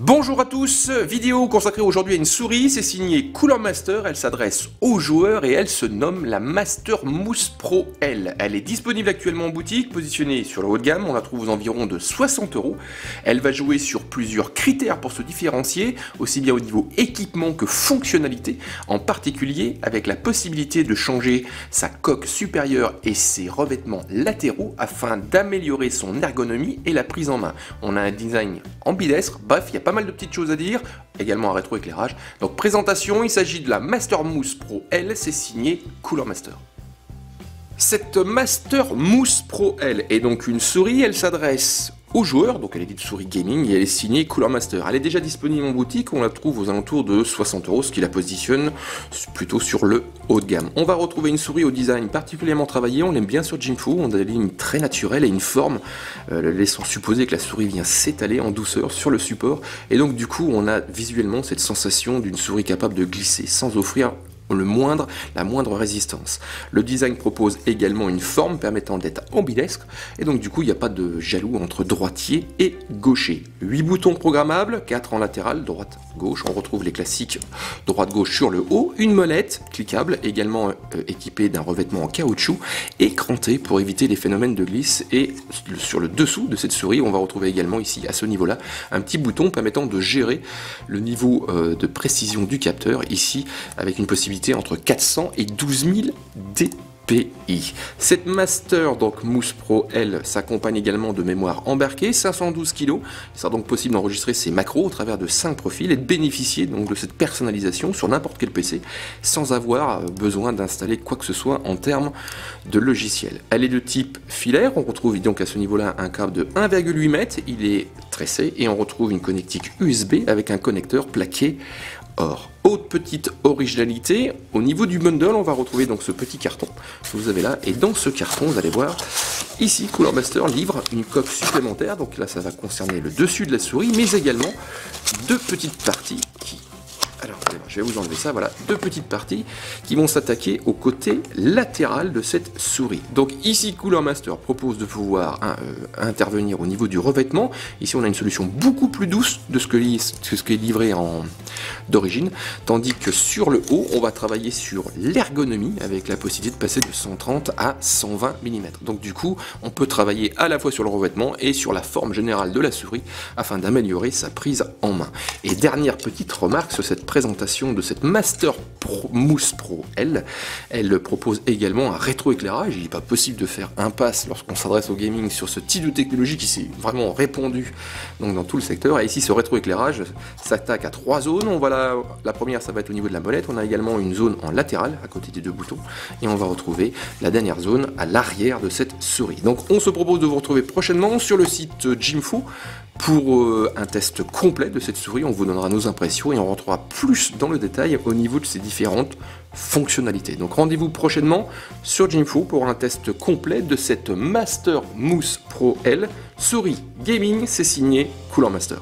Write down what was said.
Bonjour à tous, vidéo consacrée aujourd'hui à une souris, c'est signé Cooler Master, elle s'adresse aux joueurs et elle se nomme la Master Mousse Pro L. Elle est disponible actuellement en boutique, positionnée sur le haut de gamme, on la trouve aux environs de 60 €. Elle va jouer sur plusieurs critères pour se différencier, aussi bien au niveau équipement que fonctionnalité, en particulier avec la possibilité de changer sa coque supérieure et ses revêtements latéraux afin d'améliorer son ergonomie et la prise en main. On a un design ambidestre, bref, il y a pas mal de petites choses à dire, également un rétroéclairage. Donc présentation, il s'agit de la Master Mousse Pro L, c'est signé Cooler Master. Cette Master Mousse Pro L est donc une souris, elle s'adresse aux joueurs, donc elle est dite souris gaming et elle est signée Cooler Master. Elle est déjà disponible en boutique, on la trouve aux alentours de 60 €, ce qui la positionne plutôt sur le haut de gamme. On va retrouver une souris au design particulièrement travaillé, on l'aime bien sur Jimfoo, on a des lignes très naturelles et une forme laissant supposer que la souris vient s'étaler en douceur sur le support, et donc du coup on a visuellement cette sensation d'une souris capable de glisser sans offrir la moindre résistance. Le design propose également une forme permettant d'être ambidestre, et donc du coup il n'y a pas de jaloux entre droitier et gaucher. 8 boutons programmables, 4 en latéral, droite, gauche, on retrouve les classiques droite-gauche sur le haut, une molette cliquable, également équipée d'un revêtement en caoutchouc, écranté pour éviter les phénomènes de glisse, et sur le dessous de cette souris on va retrouver également ici à ce niveau-là un petit bouton permettant de gérer le niveau de précision du capteur, ici avec une possibilité entre 400 et 12 000 dpi. Cette Master donc Mousse Pro L s'accompagne également de mémoire embarquée, 512 kg. Il sera donc possible d'enregistrer ses macros au travers de 5 profils et de bénéficier donc de cette personnalisation sur n'importe quel PC sans avoir besoin d'installer quoi que ce soit en termes de logiciel. Elle est de type filaire, on retrouve donc à ce niveau-là un câble de 1,8 m, il est tressé et on retrouve une connectique USB avec un connecteur plaqué or. Autre petite originalité, au niveau du bundle, on va retrouver donc ce petit carton que vous avez là, et dans ce carton, vous allez voir, ici, Cooler Master livre une coque supplémentaire, donc là ça va concerner le dessus de la souris, mais également deux petites parties qui... Alors, je vais vous enlever ça, voilà, deux petites parties qui vont s'attaquer au côté latéral de cette souris. Donc ici, Cooler Master propose de pouvoir intervenir au niveau du revêtement. Ici, on a une solution beaucoup plus douce de ce que est livré d'origine, tandis que sur le haut, on va travailler sur l'ergonomie avec la possibilité de passer de 130 à 120 mm. Donc du coup, on peut travailler à la fois sur le revêtement et sur la forme générale de la souris afin d'améliorer sa prise en main. Et dernière petite remarque sur cette présentation de cette Master Mousse Pro L, elle propose également un rétroéclairage. Il n'est pas possible de faire impasse lorsqu'on s'adresse au gaming sur ce type de technologie qui s'est vraiment répandu donc dans tout le secteur. Et ici, ce rétroéclairage s'attaque à 3 zones. On va la première, ça va être au niveau de la molette. On a également une zone en latéral à côté des deux boutons, et on va retrouver la dernière zone à l'arrière de cette souris. Donc on se propose de vous retrouver prochainement sur le site Jimfoo pour un test complet de cette souris. On vous donnera nos impressions et on rentrera plus dans le détail au niveau de ses différentes fonctionnalités. Donc rendez-vous prochainement sur Jimfoo pour un test complet de cette Master Mousse Pro L souris gaming, c'est signé Cooler Master.